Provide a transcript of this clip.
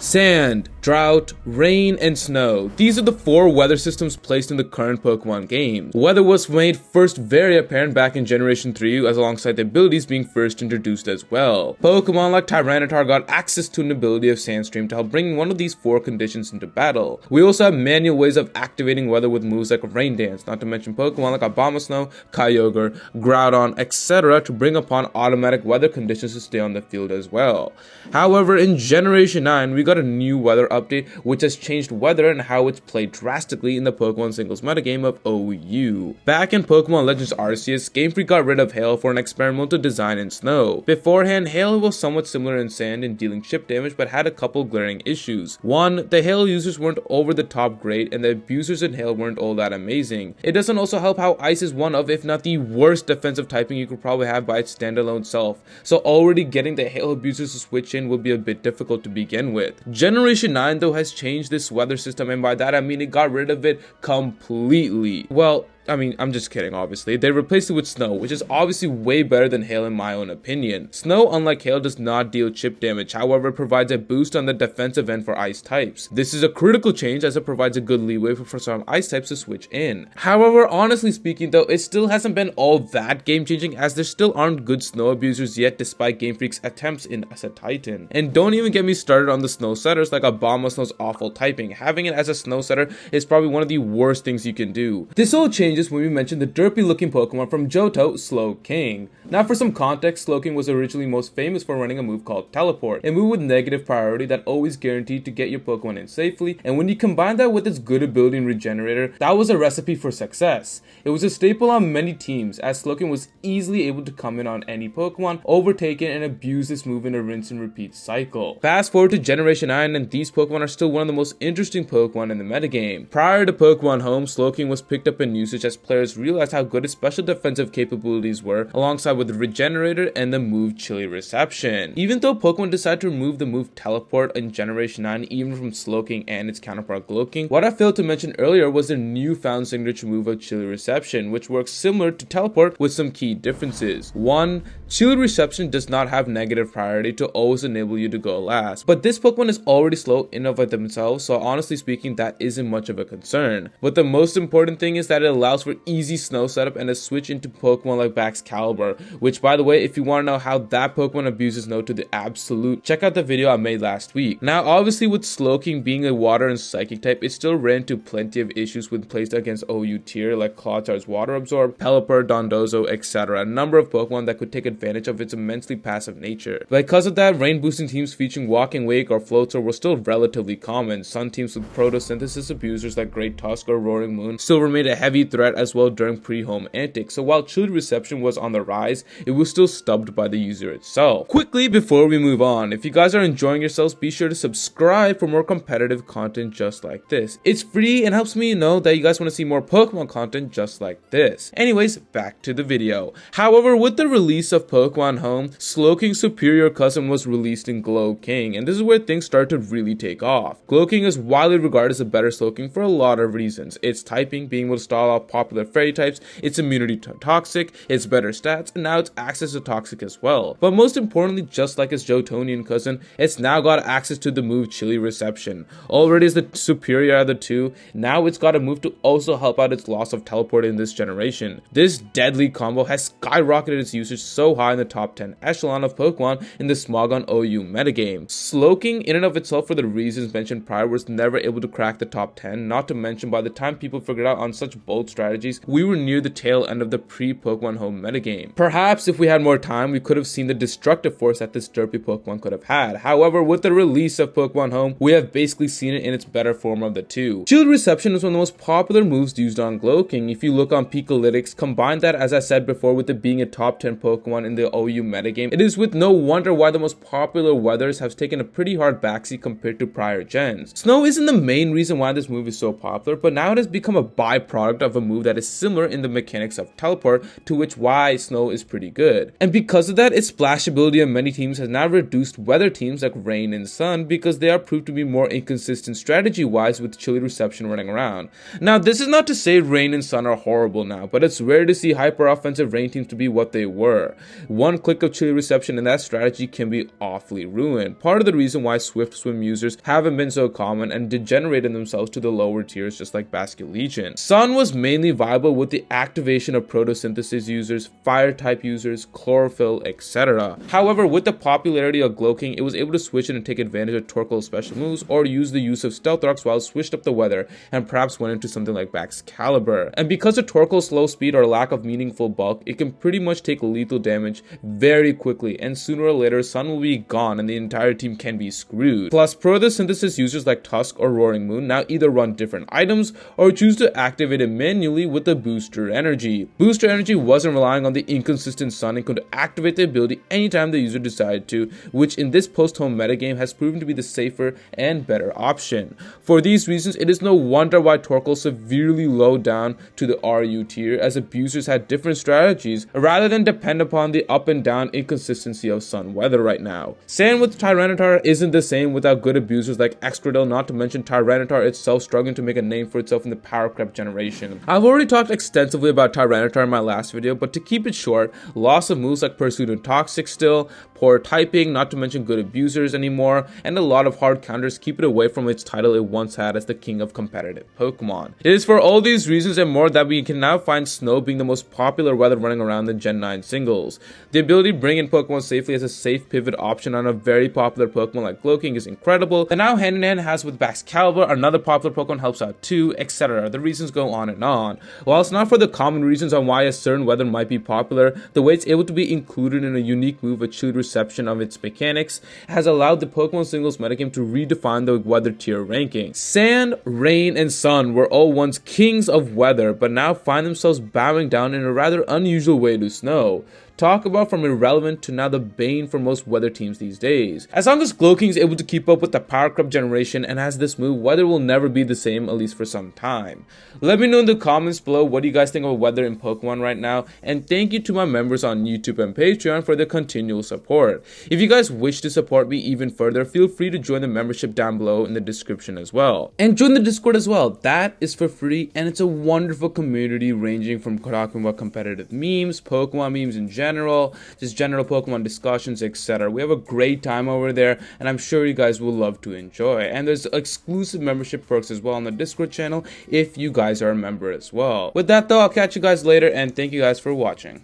Sand, drought, rain, and snow. These are the 4 weather systems placed in the current Pokemon game. Weather was made first very apparent back in Generation 3 as alongside the abilities being first introduced as well. Pokemon like Tyranitar got access to an ability of Sandstream to help bring one of these 4 conditions into battle. We also have manual ways of activating weather with moves like Rain Dance, not to mention Pokemon like Abomasnow, Kyogre, Groudon, etc. to bring upon automatic weather conditions to stay on the field as well. However, in Generation 9, we got a new weather update which has changed weather and how it's played drastically in the Pokemon singles metagame of OU. Back in Pokemon Legends Arceus, Game Freak got rid of Hail for an experimental design in snow. Beforehand, Hail was somewhat similar in sand in dealing chip damage but had a couple glaring issues. One, the Hail users weren't over the top great and the abusers in Hail weren't all that amazing. It doesn't also help how Ice is one of, if not the worst defensive typing you could probably have by its standalone self, so already getting the Hail abusers to switch in would be a bit difficult to begin with. Generation 9 though has changed this weather system, and by that I mean it got rid of it completely. Well, I'm just kidding, obviously. They replaced it with Snow, which is obviously way better than Hail in my own opinion. Snow, unlike Hail, does not deal chip damage, however it provides a boost on the defensive end for Ice types. This is a critical change as it provides a good leeway for some Ice types to switch in. However, honestly speaking though, it still hasn't been all that game changing as there still aren't good Snow abusers yet despite Game Freak's attempts in as a Titan. And don't even get me started on the Snow setters like Abomasnow's awful typing. Having it as a Snow setter is probably one of the worst things you can do. This all changes when we mention the derpy looking Pokemon from Johto, Slowking. Now for some context, Slowking was originally most famous for running a move called Teleport, a move with negative priority that always guaranteed to get your Pokemon in safely, and when you combine that with its good ability in Regenerator, that was a recipe for success. It was a staple on many teams as Slowking was easily able to come in on any Pokemon, overtake it, and abuse this move in a rinse and repeat cycle. Fast forward to Generation 9 and these Pokemon are still one of the most interesting Pokemon in the metagame. Prior to Pokemon Home, Slowking was picked up in usage as players realized how good its special defensive capabilities were, alongside with the Regenerator and the move Chilly Reception. Even though Pokemon decided to remove the move Teleport in Generation 9 even from Slowking and its counterpart Glowking, what I failed to mention earlier was the newfound signature move of Chilly Reception, which works similar to Teleport with some key differences. 1. Chilly Reception does not have negative priority to always enable you to go last, but this Pokemon is already slow in and of themselves, so honestly speaking that isn't much of a concern. But the most important thing is that it allows for easy Snow setup and a switch into Pokemon like Baxcalibur, which by the way, if you want to know how that Pokemon abuses Snow to the absolute, check out the video I made last week. Now obviously with Slowking being a water and psychic type, it still ran into plenty of issues when placed against OU tier like Clawtar's Water Absorb, Pelipper, Dondozo, etc. A number of Pokemon that could take advantage of its immensely passive nature. Because of that, rain boosting teams featuring Walking Wake or Floatzel were still relatively common. Sun teams with Photosynthesis abusers like Great Tusk or Roaring Moon still remained a heavy threat as well during pre-home antics, so while Chilly Reception was on the rise, it was still stubbed by the user itself. Quickly before we move on, if you guys are enjoying yourselves, be sure to subscribe for more competitive content just like this. It's free and helps me know that you guys want to see more Pokemon content just like this. Anyways, back to the video. However, with the release of Pokemon Home, Slowking's superior cousin was released in Glowking, and this is where things start to really take off. Glowking is widely regarded as a better Slowking for a lot of reasons. Its typing, being able to stall out popular fairy types, its immunity to Toxic, its better stats, and now its access to Toxic as well. But most importantly, just like its johtonion cousin, it's now got access to the move Chilly Reception. Already is the superior of the two, now it's got a move to also help out its loss of Teleport in this generation. This deadly combo has skyrocketed its usage so high in the top 10 echelon of Pokemon in the Smogon OU metagame. Slowking in and of itself, for the reasons mentioned prior, was never able to crack the top 10, not to mention by the time people figured out on such bold strategies, we were near the tail end of the pre-Pokemon Home metagame. Perhaps if we had more time, we could have seen the destructive force that this derpy Pokemon could have had. However, with the release of Pokemon Home, we have basically seen it in its better form of the two. Chilly Reception is one of the most popular moves used on Glowking. If you look on Peakalytics, combine that, as I said before, with it being a top 10 Pokemon in the OU metagame, it is with no wonder why the most popular weathers have taken a pretty hard backseat compared to prior gens. Snow isn't the main reason why this move is so popular, but now it has become a byproduct of a move that is similar in the mechanics of Teleport, to which why Snow is is pretty good. And because of that, its splashability on many teams has now reduced weather teams like Rain and Sun because they are proved to be more inconsistent strategy-wise with chilly reception running around. Now, this is not to say Rain and Sun are horrible now, but it's rare to see hyper-offensive Rain teams to be what they were. One click of chilly reception and that strategy can be awfully ruined. Part of the reason why Swift Swim users haven't been so common and degenerated themselves to the lower tiers just like Basket Legion. Sun was mainly viable with the activation of photosynthesis users, fire type users, chlorophyll, etc. However, with the popularity of Glowking, it was able to switch in and take advantage of Torkoal's special moves or use the use of stealth rocks while it switched up the weather and perhaps went into something like Baxcalibur. And because of Torkoal's slow speed or lack of meaningful bulk, it can pretty much take lethal damage very quickly, and sooner or later Sun will be gone and the entire team can be screwed. Plus, photosynthesis users like Tusk or Roaring Moon now either run different items or choose to activate it manually with the booster energy. Booster energy wasn't relying on the inconsistent Sun and could activate the ability anytime the user decided to, which in this post-home metagame has proven to be the safer and better option. For these reasons, it is no wonder why Torkoal severely lowered down to the RU tier, as abusers had different strategies rather than depend upon the up and down inconsistency of Sun weather right now. Sand with Tyranitar isn't the same without good abusers like Excradil, not to mention Tyranitar itself struggling to make a name for itself in the power creep generation. I've already talked extensively about Tyranitar in my last video, but to keep it short, loss of moves like Pursuit and Toxic still, poor typing, not to mention good abusers anymore, and a lot of hard counters keep it away from its title it once had as the king of competitive Pokemon. It is for all these reasons and more that we can now find Snow being the most popular weather running around the Gen 9 singles. The ability to bring in Pokemon safely as a safe pivot option on a very popular Pokemon like Glowking is incredible, and now hand in hand has with Baxcalibur, another popular Pokemon helps out too, etc. The reasons go on and on. While it's not for the common reasons on why a certain weather might be popular, the way it's able to be included in a unique move with chilly reception of its mechanics has allowed the Pokemon singles metagame to redefine the weather tier ranking. Sand, Rain, and Sun were all once kings of weather, but now find themselves bowing down in a rather unusual way to Snow. Talk about from irrelevant to now the bane for most weather teams these days. As long as Glowking is able to keep up with the power creep generation and has this move, weather will never be the same, at least for some time. Let me know in the comments below what do you guys think of weather in Pokemon right now, and thank you to my members on YouTube and Patreon for their continual support. If you guys wish to support me even further, feel free to join the membership down below in the description as well. And join the Discord as well. That is for free, and it's a wonderful community ranging from talking about competitive memes, Pokemon memes in general, just general Pokemon discussions, etc. We have a great time over there, and I'm sure you guys will love to enjoy. And there's exclusive membership perks as well on the Discord channel if you guys are a member as well. With that though, I'll catch you guys later, and thank you guys for watching.